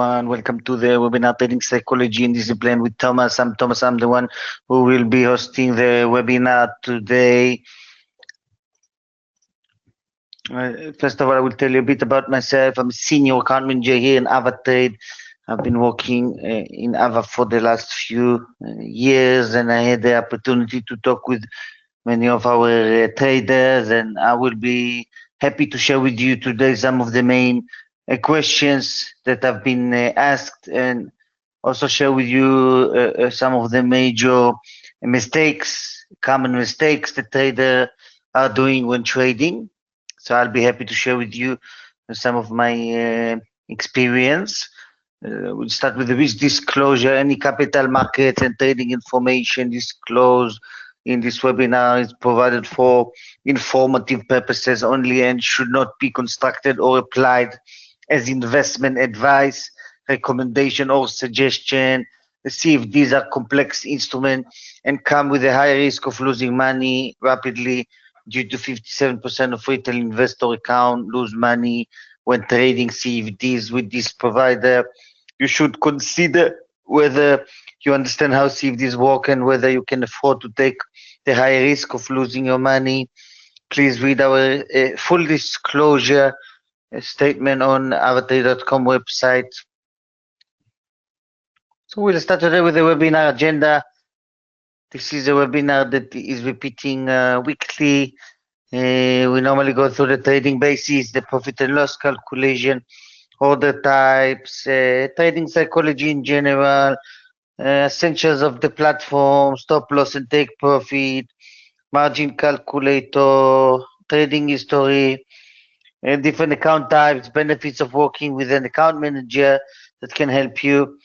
everyone. Welcome to the webinar Trading Psychology and Discipline with Thomas. I'm Thomas. I'm the one who will be hosting the webinar today. First of all, I will tell you a bit about myself. I'm a senior account manager here in AvaTrade. I've been working in Ava for the last few years, and I had the opportunity to talk with many of our traders, and I will be happy to share with you today some of the main questions that have been asked, and also share with you some of the major mistakes, common mistakes that traders are doing when trading. So I'll be happy to share with you some of my experience. We'll start with the risk disclosure. Any capital markets and trading information disclosed in this webinar is provided for informative purposes only and should not be constructed or applied as investment advice, recommendation, or suggestion. The CFDs are complex instruments and come with a high risk of losing money rapidly due to 57% of retail investor account lose money when trading CFDs with this provider. You should consider whether you understand how CFDs work and whether you can afford to take the high risk of losing your money. Please read our full disclosure statement on AvaTrade.com website. So we'll start today with the webinar agenda. This is a webinar that is repeating weekly. We normally go through the trading basis, the profit and loss calculation, order types, trading psychology in general, essentials of the platform, stop loss and take profit, margin calculator, trading history, different account types, benefits of working with an account manager that can help you,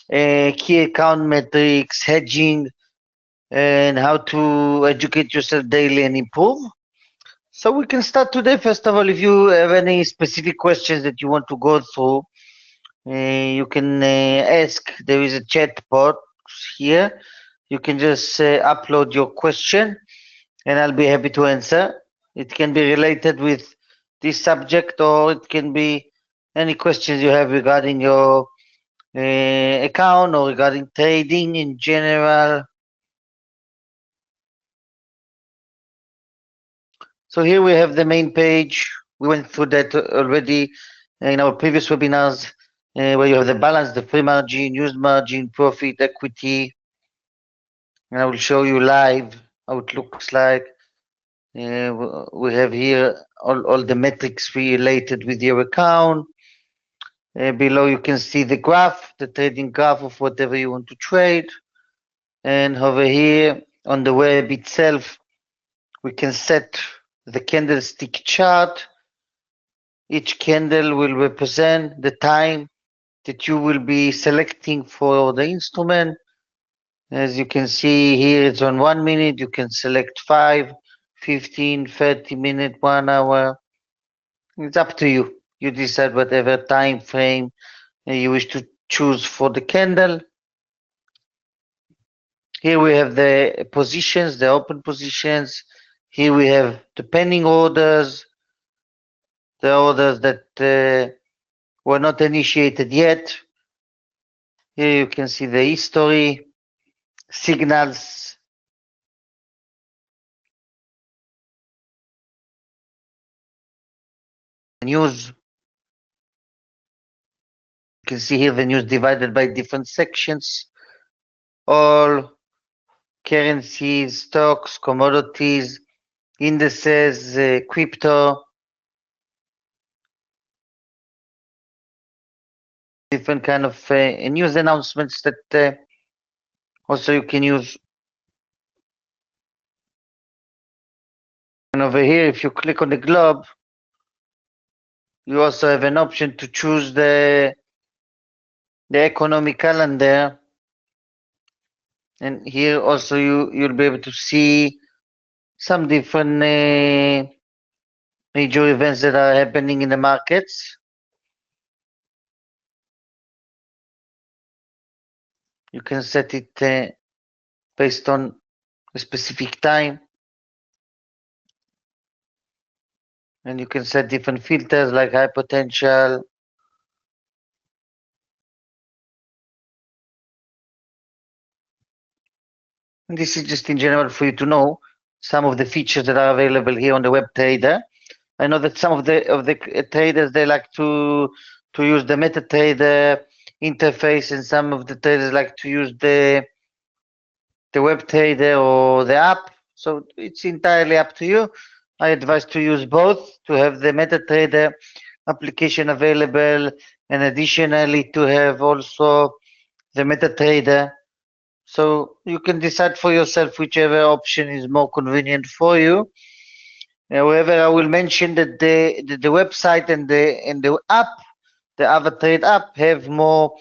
key account metrics, hedging, and how to educate yourself daily and improve. So we can start today. First of all, if you have any specific questions that you want to go through, you can ask. There is a chat box here. You can just upload your question and I'll be happy to answer. It can be related with this subject or it can be any questions you have regarding your account or regarding trading in general. So here we have the main page. We went through that already in our previous webinars, where you have the balance, the free margin, used margin, profit, equity. And I will show you live how it looks like. We have here all the metrics related with your account. Below you can see the graph, the trading graph of whatever you want to trade. And over here on the web itself, we can set the candlestick chart. Each candle will represent the time that you will be selecting for the instrument. As you can see here, it's on 1 minute. You can select 5, 15, 30 minutes, 1 hour. It's up to you. You decide whatever time frame you wish to choose for the candle. Here we have the positions, the open positions. Here we have the pending orders, the orders that were not initiated yet. Here you can see the history, signals, news. You can see here the news divided by different sections. All currencies, stocks, commodities, indices, crypto, different kind of news announcements that also you can use. And over here, if you click on the globe, you also have an option to choose the economic calendar. And here also you'll be able to see some different major events that are happening in the markets. You can set it based on a specific time. And you can set different filters like high potential, And this is just in general for you to know some of the features that are available here on the WebTrader. I know that some of the traders, they like to use the MetaTrader interface, and some of the traders like to use the WebTrader or the app. So it's entirely up to you. I advise to use both, to have the MetaTrader application available, and additionally to have also the MetaTrader. So you can decide for yourself whichever option is more convenient for you. However, I will mention that the website and the app, the AvaTrade app, have more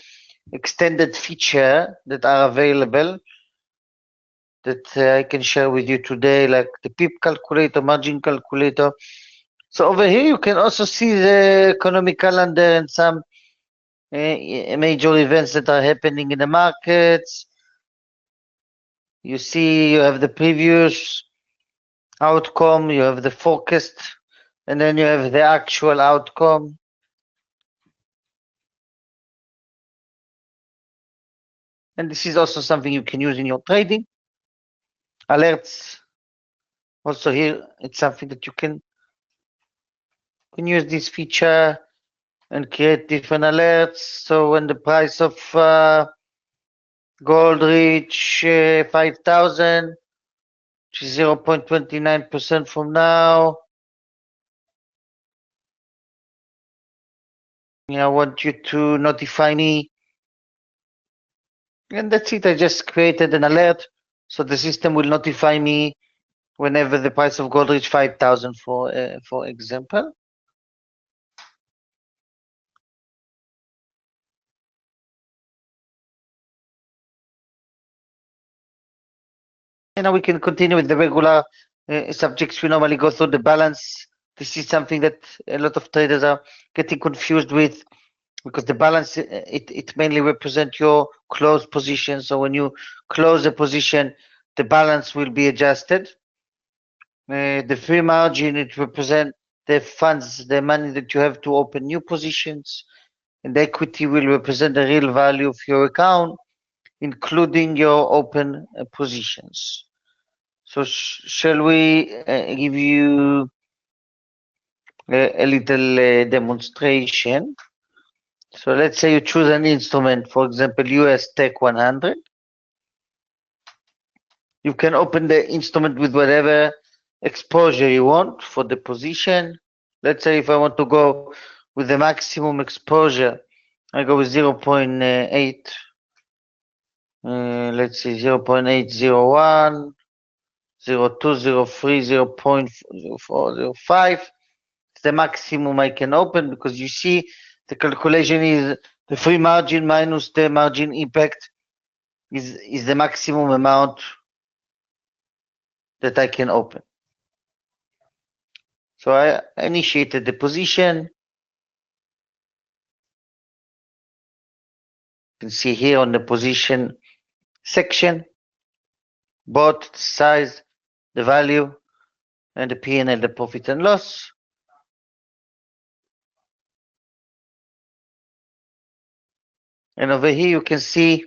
extended feature that are available that I can share with you today, like the PIP calculator, margin calculator. So over here you can also see the economic calendar and some major events that are happening in the markets. You see, you have the previous outcome, you have the forecast, and then you have the actual outcome. And this is also something you can use in your trading. Alerts. Also here, it's something that you can use this feature and create different alerts. So when the price of gold reach 5,000, which is 0.29% from now, I want you to notify me. And that's it. I just created an alert, so the system will notify me whenever the price of gold reach 5,000, for example. And now we can continue with the regular subjects. We normally go through the balance. This is something that a lot of traders are getting confused with, because the balance, it mainly represents your closed position. So when you close a position, the balance will be adjusted. The free margin, it represents the funds, the money that you have to open new positions. And the equity will represent the real value of your account, including your open positions. So shall we give you a little demonstration? So let's say you choose an instrument, for example, US Tech 100. You can open the instrument with whatever exposure you want for the position. Let's say if I want to go with the maximum exposure, I go with 0.8. Let's see, 0.801, 0.2, 0.3, 0.04, 0.5. It's the maximum I can open, because you see the calculation is the free margin minus the margin impact is the maximum amount that I can open. So I initiated the position. You can see here on the position section, bought, size, the value, and the P&L, the profit and loss. And over here you can see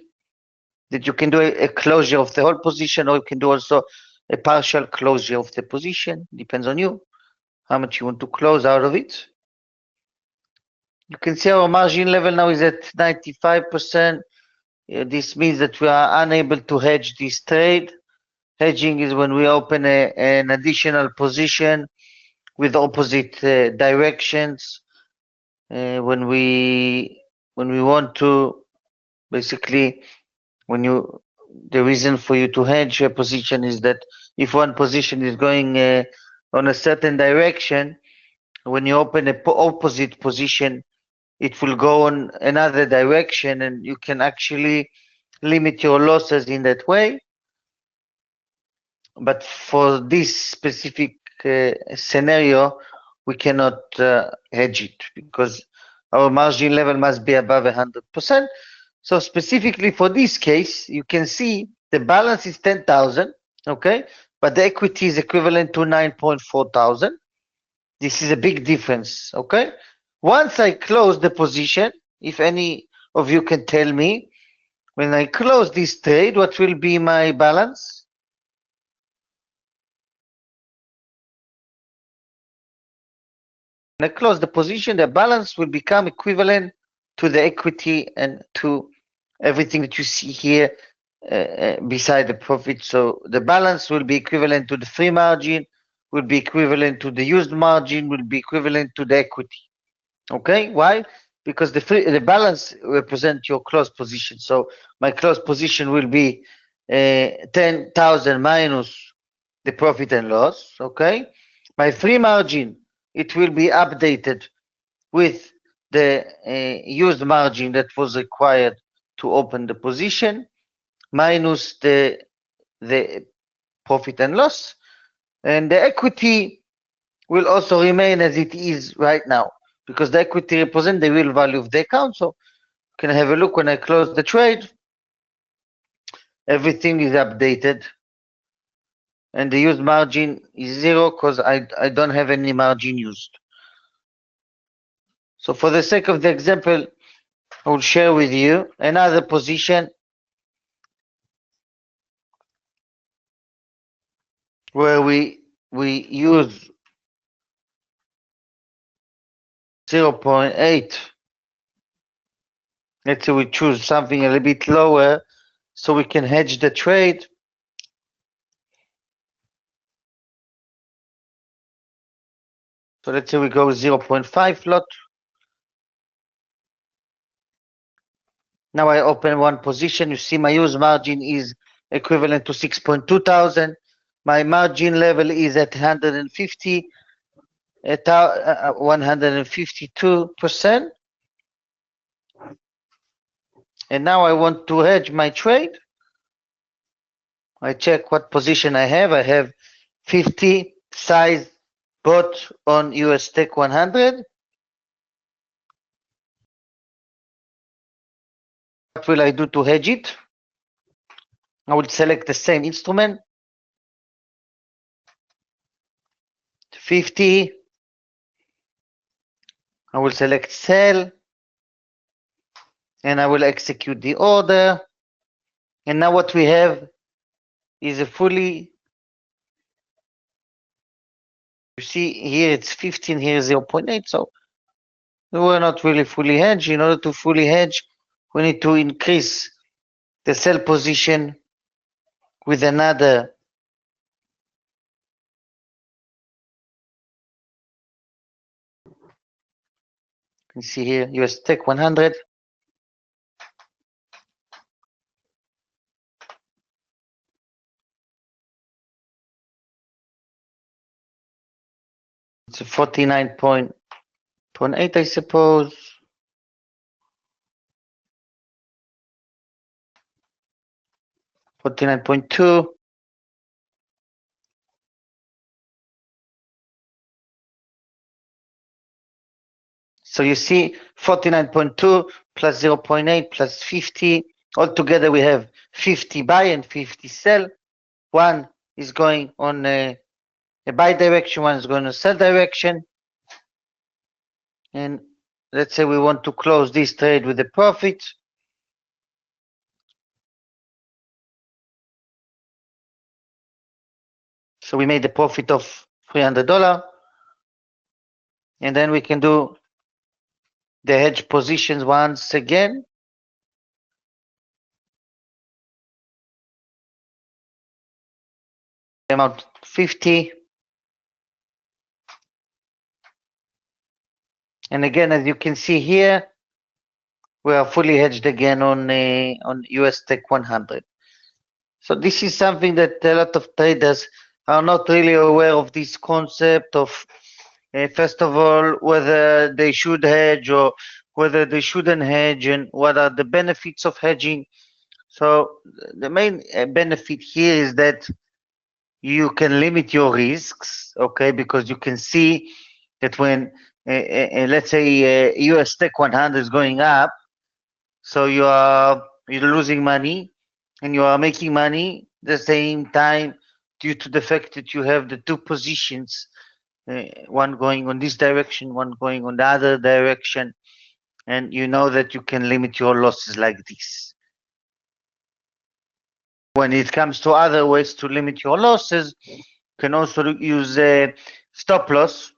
that you can do a closure of the whole position, or you can do also a partial closure of the position. Depends on you, how much you want to close out of it. You can see our margin level now is at 95%. This means that we are unable to hedge this trade. Hedging is when we open an additional position with opposite directions. When we want to, basically, the reason for you to hedge a position is that if one position is going on a certain direction, when you open a opposite position, it will go on another direction, and you can actually limit your losses in that way. But for this specific scenario, we cannot hedge it, because our margin level must be above 100%. So specifically for this case, you can see the balance is 10,000, okay? But the equity is equivalent to 9.4 thousand. This is a big difference, okay? Once I close the position, if any of you can tell me, when I close this trade, what will be my balance? when I close the position, the balance will become equivalent to the equity and to everything that you see here beside the profit. So the balance will be equivalent to the free margin, will be equivalent to the used margin, will be equivalent to the equity. Okay, why? Because the balance represents your closed position. So my closed position will be 10,000 minus the profit and loss. Okay, my free margin, it will be updated with the used margin that was required to open the position minus the profit and loss, and the equity will also remain as it is right now, because the equity represents the real value of the account. So you can have a look when I close the trade, everything is updated, and the used margin is 0 because I don't have any margin used. So for the sake of the example, I will share with you another position where we use 0.8. Let's say we choose something a little bit lower so we can hedge the trade. So let's say we go 0.5 lot. Now I open one position. You see my use margin is equivalent to 6.2 thousand. My margin level is at 150, 152%. And now I want to hedge my trade. I check what position I have. I have 50 size bought on US Tech 100. What will I do to hedge it? I will select the same instrument, 50. I will select sell, and I will execute the order. And now what we have is a fully, you see here it's 15, here 0.8. So we were not really fully hedged. In order to fully hedge, we need to increase the sell position with another you can see here US Tech 100. It's a 49.8, I suppose. 49.2. So you see 49.2 plus 0.8 plus 50. Altogether we have 50 buy and 50 sell. One is going on a buy direction, one is going to sell direction. And let's say we want to close this trade with a profit. So we made a profit of $300. And then we can do the hedge positions once again. Amount 50. And again, as you can see here, we are fully hedged again on US Tech 100. So this is something that a lot of traders are not really aware of, this concept of, first of all, whether they should hedge or whether they shouldn't hedge, and what are the benefits of hedging. So the main benefit here is that you can limit your risks, okay, because you can see that when, let's say, US Tech 100 is going up, so you're losing money and you are making money at the same time due to the fact that you have the two positions, one going on this direction, one going on the other direction, and you know that you can limit your losses like this. When it comes to other ways to limit your losses, you can also use a stop loss.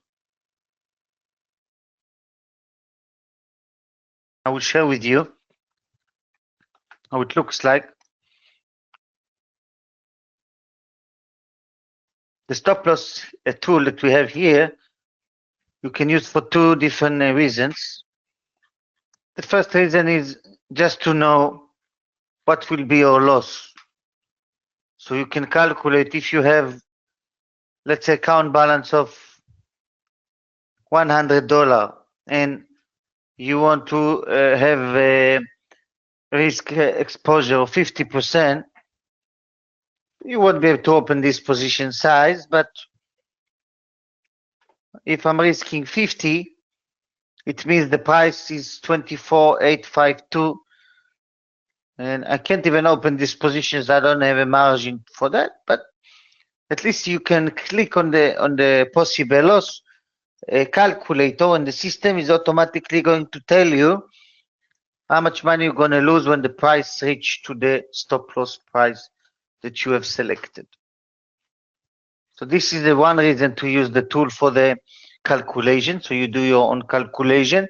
I will share with you how it looks like. The stop loss tool that we have here, you can use for two different reasons. The first reason is just to know what will be your loss. So you can calculate if you have, let's say, account balance of $100 and you want to have a risk exposure of 50%, you won't be able to open this position size. But if I'm risking 50, it means the price is 24,852, and I can't even open these positions. I don't have a margin for that, but at least you can click on the possible loss calculator, and the system is automatically going to tell you how much money you're going to lose when the price reach to the stop loss price that you have selected. So this is the one reason to use the tool for the calculation. So you do your own calculation,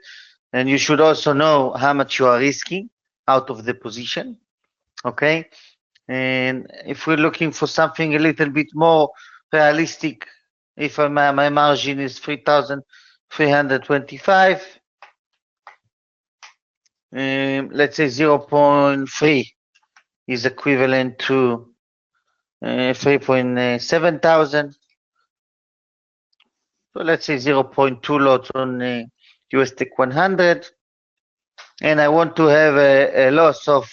and you should also know how much you are risking out of the position. Okay, and if we're looking for something a little bit more realistic, if my margin is 3,325, let's say 0.3 is equivalent to 3.7 thousand. So let's say 0.2 lots on US Tech 100, and I want to have a loss of,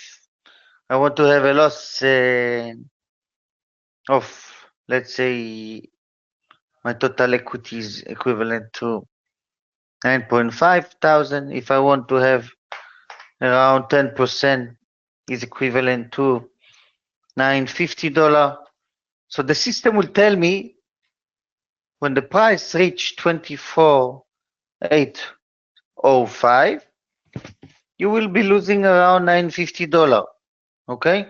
let's say, my total equity is equivalent to 9.5 thousand. If I want to have around 10%, is equivalent to $950. So the system will tell me when the price reach 24,805, you will be losing around $950. Okay,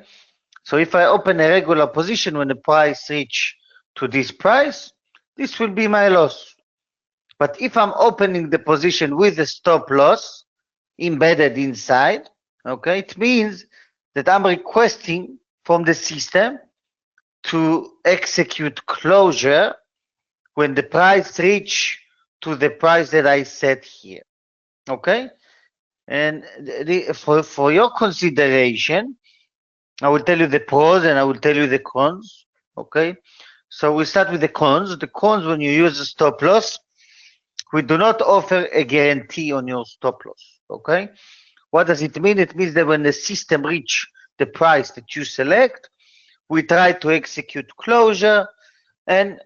so if I open a regular position when the price reach to this price, this will be my loss. But if I'm opening the position with a stop loss embedded inside, okay, it means that I'm requesting from the system to execute closure when the price reach to the price that I set here. Okay, and for your consideration, I will tell you the pros and I will tell you the cons. Okay, so we start with the cons. The cons, when you use a stop loss, we do not offer a guarantee on your stop loss. Okay, what does it mean? It means that when the system reach the price that you select, we try to execute closure, and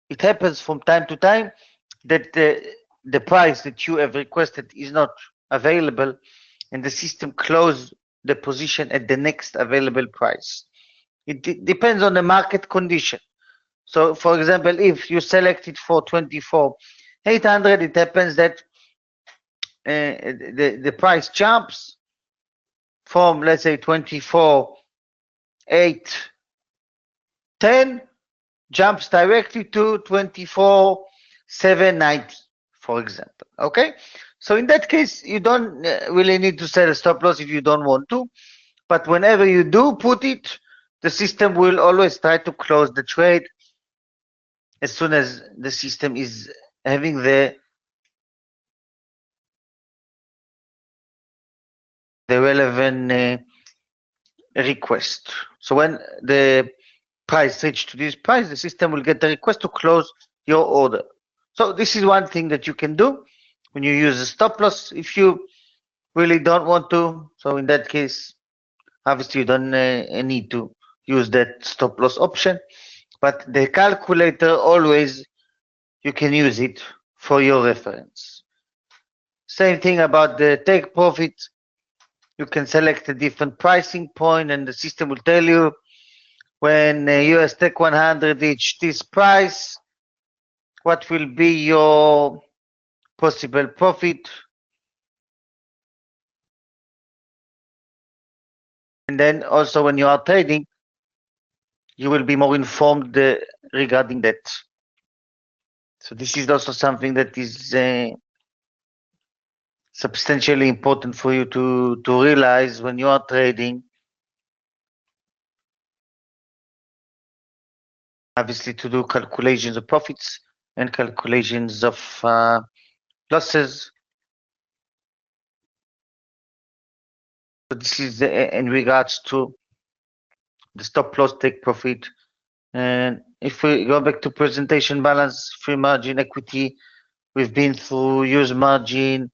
it happens from time to time that the price that you have requested is not available, and the system close the position at the next available price. It depends on the market condition. So, for example, if you select it for 24,800, it happens that the price jumps from, let's say, 24,810, jumps directly to 24,790, for example. Okay, so in that case, you don't really need to set a stop loss if you don't want to, but whenever you do put it, the system will always try to close the trade as soon as the system is having the relevant request. So when the price reach to this price, the system will get the request to close your order. So this is one thing that you can do when you use a stop loss. If you really don't want to, so in that case, obviously you don't need to use that stop loss option, but the calculator, always you can use it for your reference. Same thing about the take profit. You can select a different pricing point, and the system will tell you when US Tech 100 reach this price, what will be your possible profit. And then also when you are trading, you will be more informed regarding that. So this is also something that is substantially important for you to realize when you are trading. Obviously, to do calculations of profits and calculations of losses. So this is in regards to the stop loss, take profit. And if we go back to presentation balance, free margin, equity, we've been through use margin.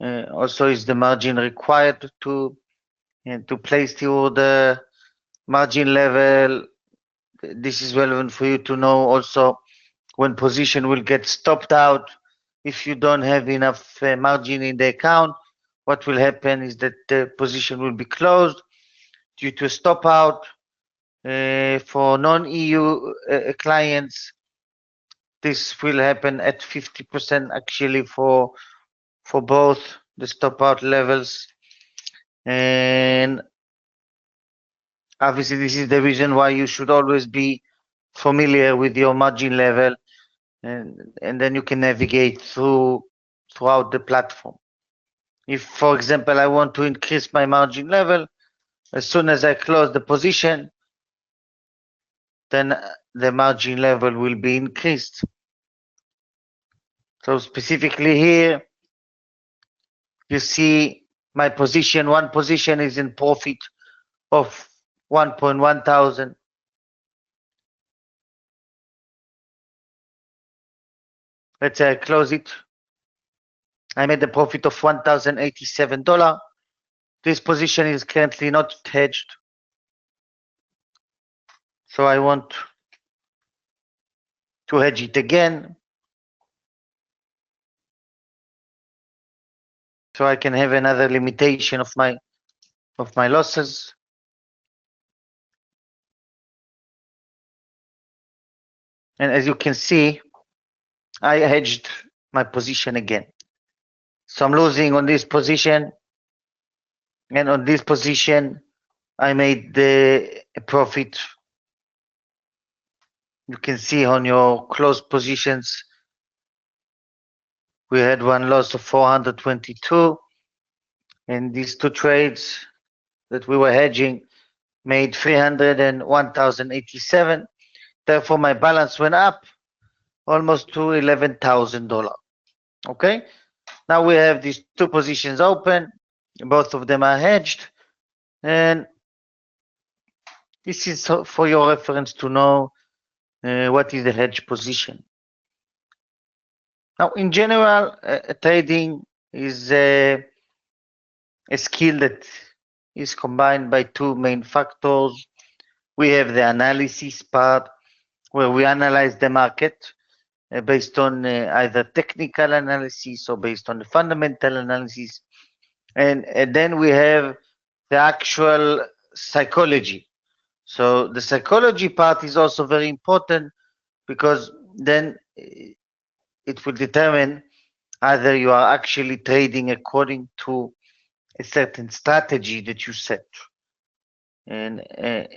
Also, is the margin required to place the order? Margin level. This is relevant for you to know also when position will get stopped out. If you don't have enough margin in the account, what will happen is that the position will be closed due to stop out. For non-EU clients, this will happen at 50% actually for both the stop out levels. And obviously this is the reason why you should always be familiar with your margin level, and then you can navigate throughout the platform. If, for example, I want to increase my margin level, as soon as I close the position, then the margin level will be increased. So specifically here, you see my position, one position is in profit of 1.1 thousand. Let's say I close it. I made a profit of $1,087. This position is currently not hedged. So I want to hedge it again. So I can have another limitation of my losses. And as you can see, I hedged my position again. So I'm losing on this position, and on this position, I made the profit. You can see on your closed positions, we had one loss of 422, and these two trades that we were hedging made 300 and 1,087. Therefore, my balance went up almost to $11,000. Okay, now we have these two positions open, both of them are hedged, and this is for your reference to know what is the hedge position. Now, in general, trading is a skill that is combined by two main factors. We have the analysis part, where we analyze the market based on either technical analysis or based on the fundamental analysis. And then we have the actual psychology. So the psychology part is also very important, because then it will determine either you are actually trading according to a certain strategy that you set. And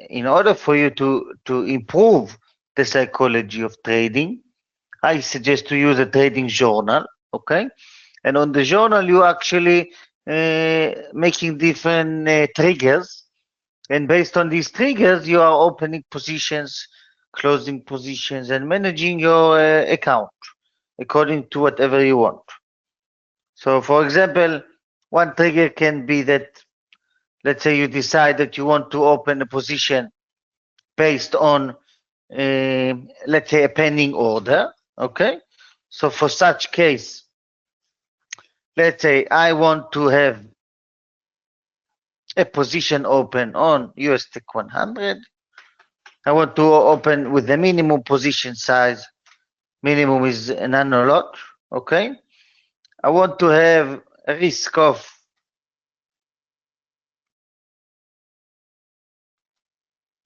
in order for you to improve the psychology of trading, I suggest to use a trading journal, okay? And on the journal, you actually making different triggers, and based on these triggers, you are opening positions, closing positions, and managing your account according to whatever you want. So, for example, one trigger can be that, let's say you decide that you want to open a position based on, let's say, a pending order, okay? So for such case, let's say I want to have a position open on US Tech 100. I want to open with the minimum position size. Minimum is an annual lot, okay? I want to have a risk of,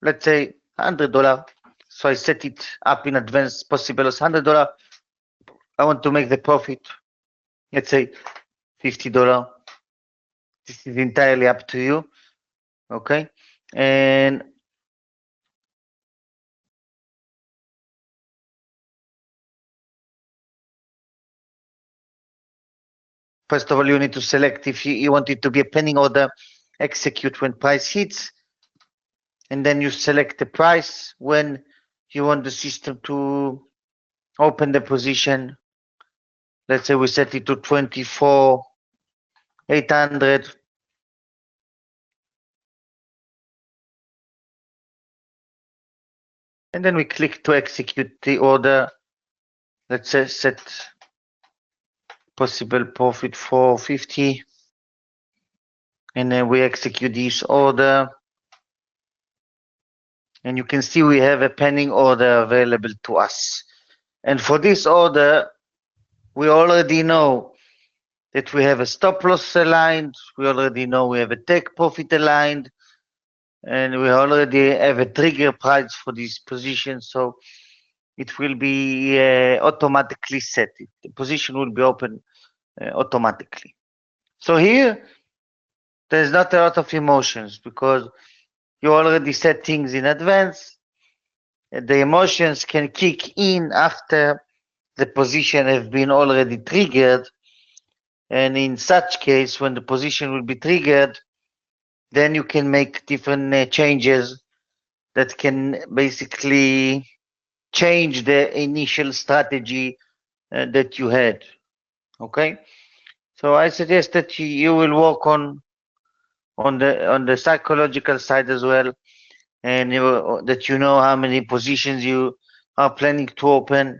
let's say, $100. So I set it up in advance, possible as $100. I want to make the profit, let's say, $50. This is entirely up to you, okay? And First of all, you need to select if you want it to be a pending order, execute when price hits, and then you select the price when you want the system to open the position. Let's say we set it to 24,800. And then we click to execute the order. Let's say set possible profit 450. And then we execute this order. And you can see we have a pending order available to us. And for this order, we already know that we have a stop loss aligned. We already know we have a take profit aligned. And we already have a trigger price for this position. So it will be automatically set. The position will be open automatically. So here, there's not a lot of emotions because you already set things in advance. The emotions can kick in after the position have been already triggered. And in such case, when the position will be triggered, then you can make different changes that can basically change the initial strategy that you had. Okay, so I suggest that you will work on the psychological side as well, and that you know how many positions you are planning to open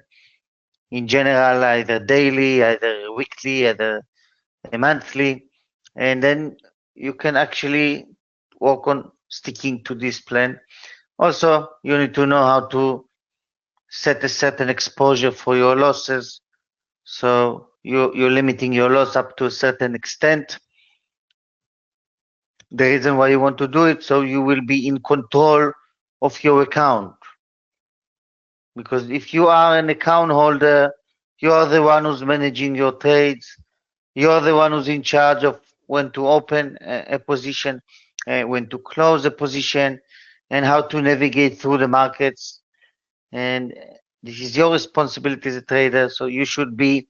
in general, either daily, either weekly, either monthly, and then you can actually work on sticking to this plan. Also, you need to know how to set a certain exposure for your losses. So you're limiting your loss up to a certain extent. The reason why you want to do it, so you will be in control of your account. Because if you are an account holder, you are the one who's managing your trades. You're the one who's in charge of when to open a position, when to close a position, and how to navigate through the markets. And this is your responsibility as a trader, so you should be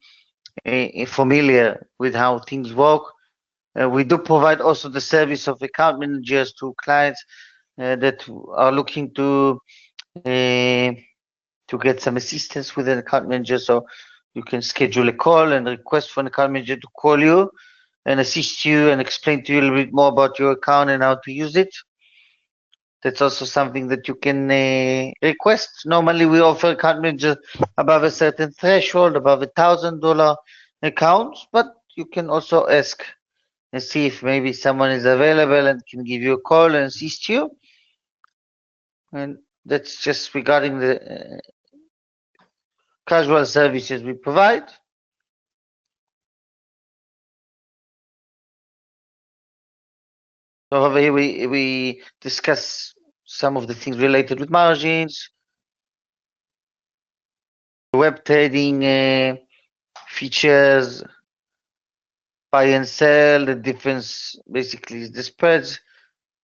familiar with how things work. We do provide also the service of account managers to clients that are looking to get some assistance with an account manager. So you can schedule a call and request for an account manager to call you and assist you and explain to you a little bit more about your account and how to use it. That's also something that you can request. Normally, we offer account managers above a certain threshold, above $1,000 accounts, but you can also ask and see if maybe someone is available and can give you a call and assist you. And that's just regarding the casual services we provide. So over here we discuss some of the things related with margins, web trading features, buy and sell, the difference basically is the spreads.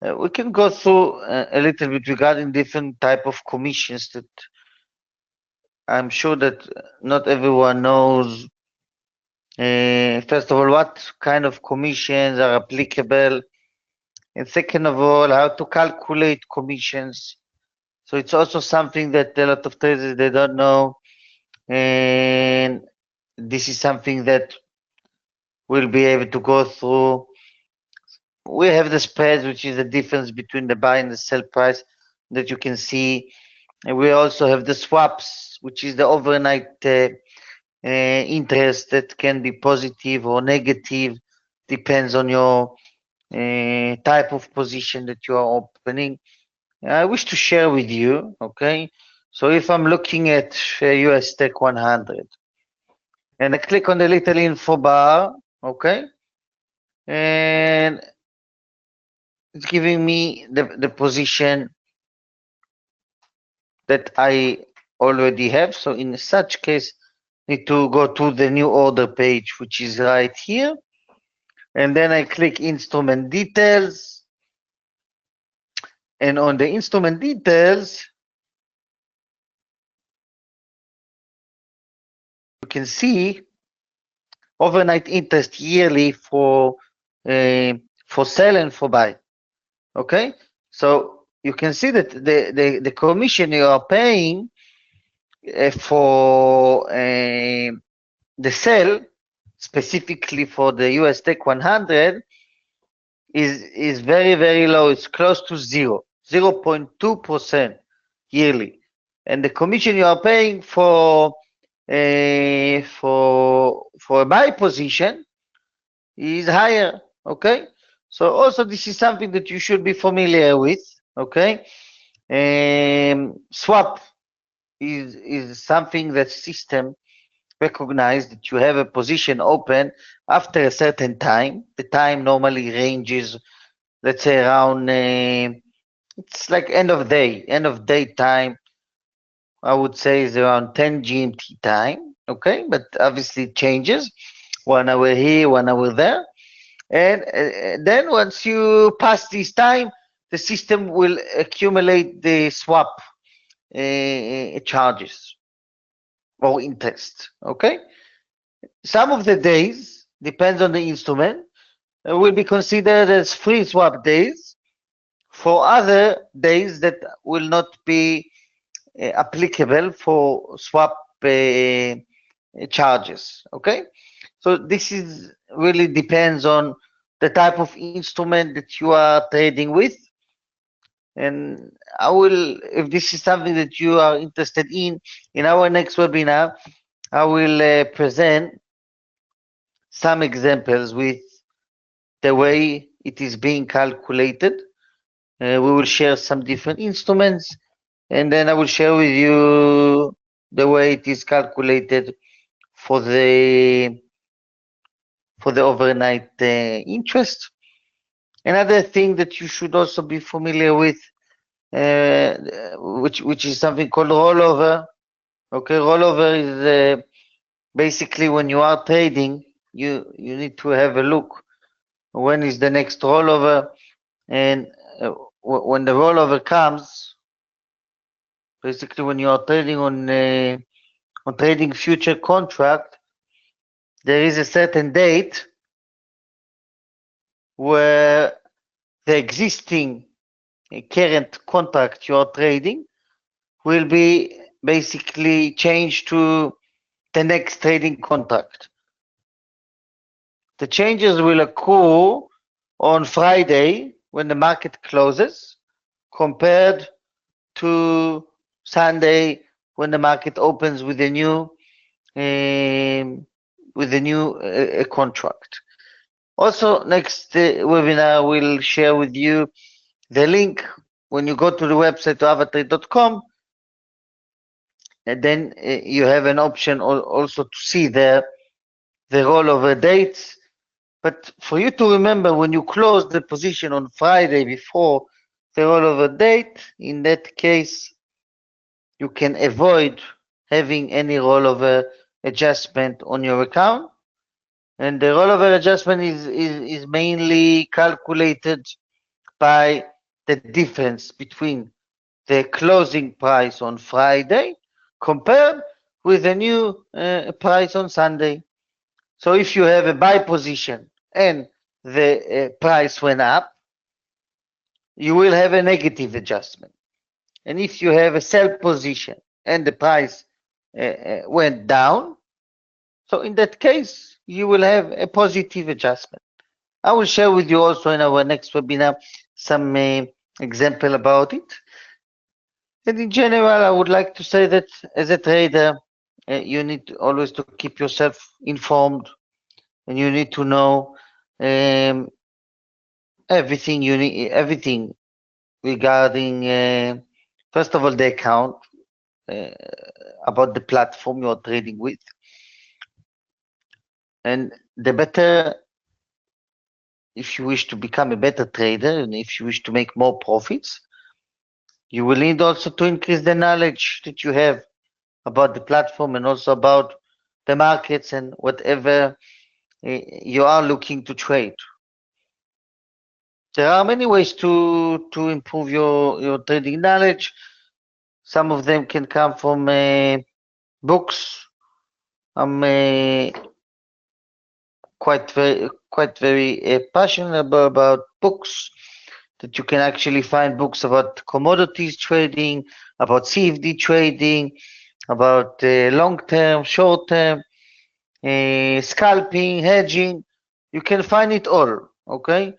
We can go through a little bit regarding different type of commissions that I'm sure that not everyone knows. First of all, what kind of commissions are applicable? And second of all, how to calculate commissions. So it's also something that a lot of traders, they don't know. And this is something that we'll be able to go through. We have the spreads, which is the difference between the buy and the sell price that you can see. And we also have the swaps, which is the overnight interest that can be positive or negative, depends on your type of position that you are opening. I wish to share with you, okay? So if I'm looking at US Tech 100 and I click on the little info bar, okay? And it's giving me the position that I already have. So in such case, need to go to the new order page, which is right here. And then I click instrument details. And on the instrument details, you can see overnight interest yearly for sell and for buy. Okay, so you can see that the commission you are paying for the sell, specifically for the US Tech 100, is very, very low. It's close to 0.2% yearly. And the commission you are paying for a buy position is higher. Okay, so also this is something that you should be familiar with. Okay, swap is something that system recognize that you have a position open after a certain time. The time normally ranges, let's say, around it's like end of day time. I would say is around 10 GMT time. Okay, but obviously it changes. 1 hour here, 1 hour there, and then once you pass this time, the system will accumulate the swap charges or interest. Okay, some of the days depends on the instrument will be considered as free swap days. For other days that will not be applicable for swap charges. Okay, so this is really depends on the type of instrument that you are trading with. And I will, if this is something that you are interested in our next webinar, I will present some examples with the way it is being calculated. We will share some different instruments, and then I will share with you the way it is calculated for the overnight interest. Another thing that you should also be familiar with, which is something called rollover. Okay, rollover is basically when you are trading, you need to have a look when is the next rollover, and when the rollover comes, basically when you are trading on trading future contract, there is a certain date where the existing current contract you are trading will be basically changed to the next trading contract. The changes will occur on Friday when the market closes, compared to Sunday when the market opens with a new contract. Also, next webinar we'll share with you the link when you go to the website to avatrade.com, and then you have an option also to see there the rollover dates. But for you to remember, when you close the position on Friday before the rollover date, in that case, you can avoid having any rollover adjustment on your account. And the rollover adjustment is mainly calculated by the difference between the closing price on Friday compared with the new price on Sunday. So if you have a buy position and the price went up, you will have a negative adjustment. And if you have a sell position and the price went down, so in that case, you will have a positive adjustment. I will share with you also in our next webinar some example about it. And in general, I would like to say that as a trader, you need always to keep yourself informed, and you need to know everything regarding, first of all, the account, about the platform you're trading with. And the better, if you wish to become a better trader and if you wish to make more profits, you will need also to increase the knowledge that you have about the platform and also about the markets and whatever you are looking to trade. There are many ways to improve your trading knowledge. Some of them can come from books. I'm quite very passionate about books, that you can actually find books about commodities trading, about CFD trading, about long-term, short-term, scalping, hedging. You can find it all, okay?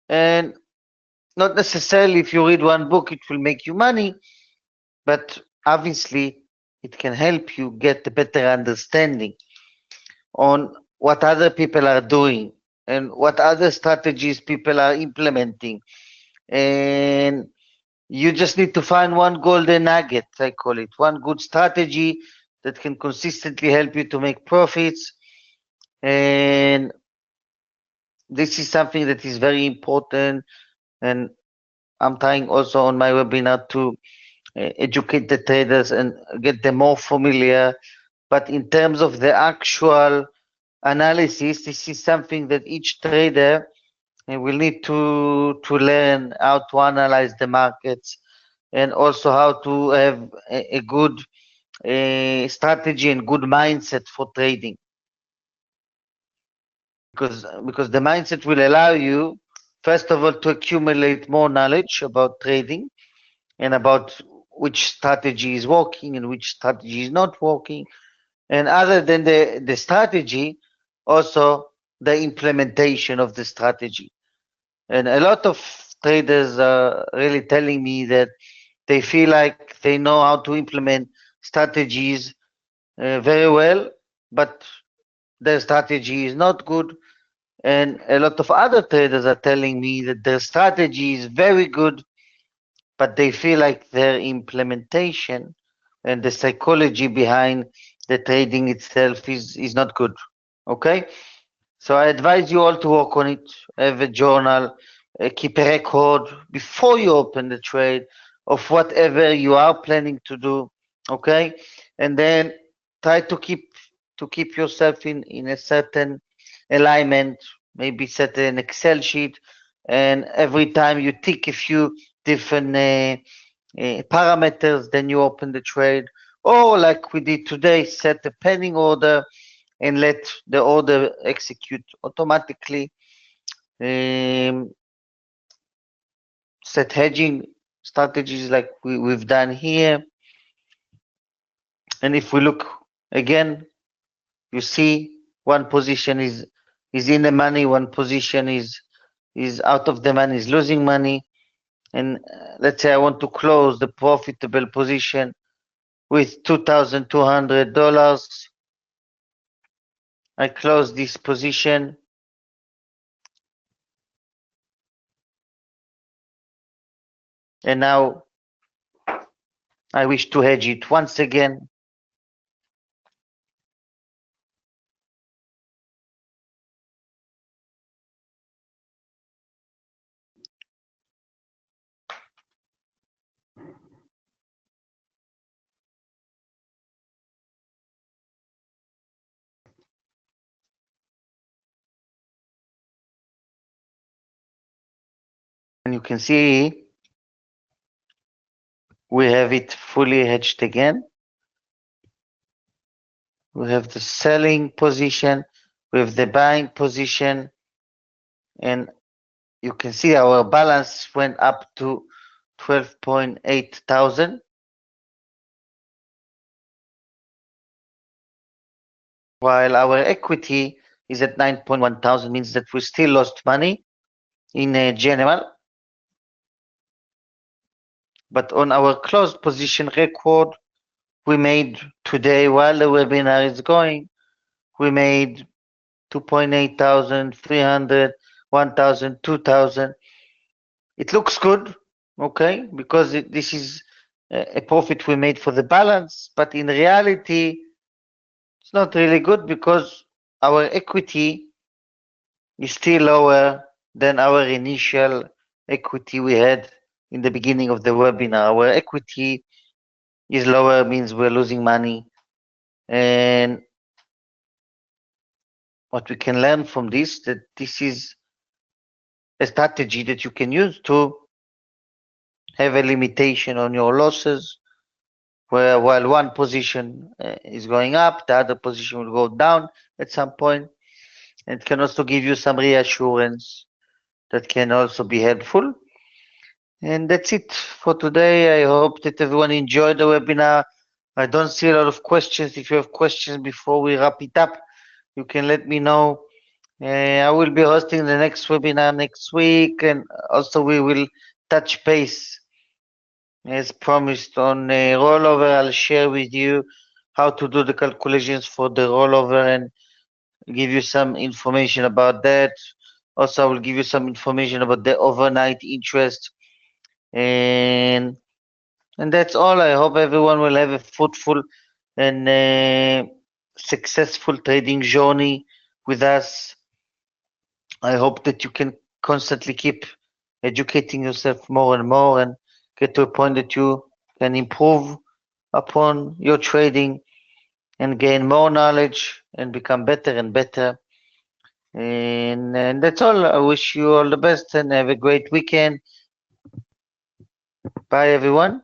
And not necessarily if you read one book, it will make you money, but obviously it can help you get a better understanding on what other people are doing and what other strategies people are implementing. And you just need to find one golden nugget, I call it, one good strategy that can consistently help you to make profits. And this is something that is very important. And I'm trying also on my webinar to educate the traders and get them more familiar. But in terms of the actual analysis, this is something that each trader will need to learn how to analyze the markets, and also how to have a good strategy and good mindset for trading. Because the mindset will allow you, first of all, to accumulate more knowledge about trading and about which strategy is working and which strategy is not working. And other than the strategy, also the implementation of the strategy. And a lot of traders are really telling me that they feel like they know how to implement strategies very well, but their strategy is not good. And a lot of other traders are telling me that their strategy is very good, but they feel like their implementation and the psychology behind the trading itself is not good. Okay? So I advise you all to work on it. Have a journal, keep a record before you open the trade of whatever you are planning to do. Okay? And then try to keep yourself in a certain alignment, maybe set an Excel sheet, and every time you tick a few different parameters, then you open the trade. Or like we did today, set a pending order and let the order execute automatically. Set hedging strategies like we've done here. And if we look again, you see one position is in the money, one position is out of the money, is losing money. And let's say I want to close the profitable position with $2,200. I close this position. And now I wish to hedge it once again. And you can see we have it fully hedged again. We have the selling position, we have the buying position, and you can see our balance went up to 12.8 thousand. While our equity is at 9.1 thousand, means that we still lost money in general. But on our closed position record, we made today, while the webinar is going, we made 2.8 thousand, 300, 1,000, 2,000. It looks good, okay, because this is a profit we made for the balance, but in reality, it's not really good because our equity is still lower than our initial equity we had in the beginning of the webinar. Our equity is lower, means we're losing money. And what we can learn from this, that this is a strategy that you can use to have a limitation on your losses, where while one position is going up, the other position will go down at some point. It can also give you some reassurance that can also be helpful. And that's it for today. I hope that everyone enjoyed the webinar. I don't see a lot of questions. If you have questions before we wrap it up, you can let me know. I will be hosting the next webinar next week, and also we will touch base as promised on rollover. I'll share with you how to do the calculations for the rollover and give you some information about that. Also, I will give you some information about the overnight interest, and that's all. I hope everyone will have a fruitful and successful trading journey with us. I hope that you can constantly keep educating yourself more and more and get to a point that you can improve upon your trading and gain more knowledge and become better and better. And that's all. I wish you all the best and have a great weekend. Bye, everyone.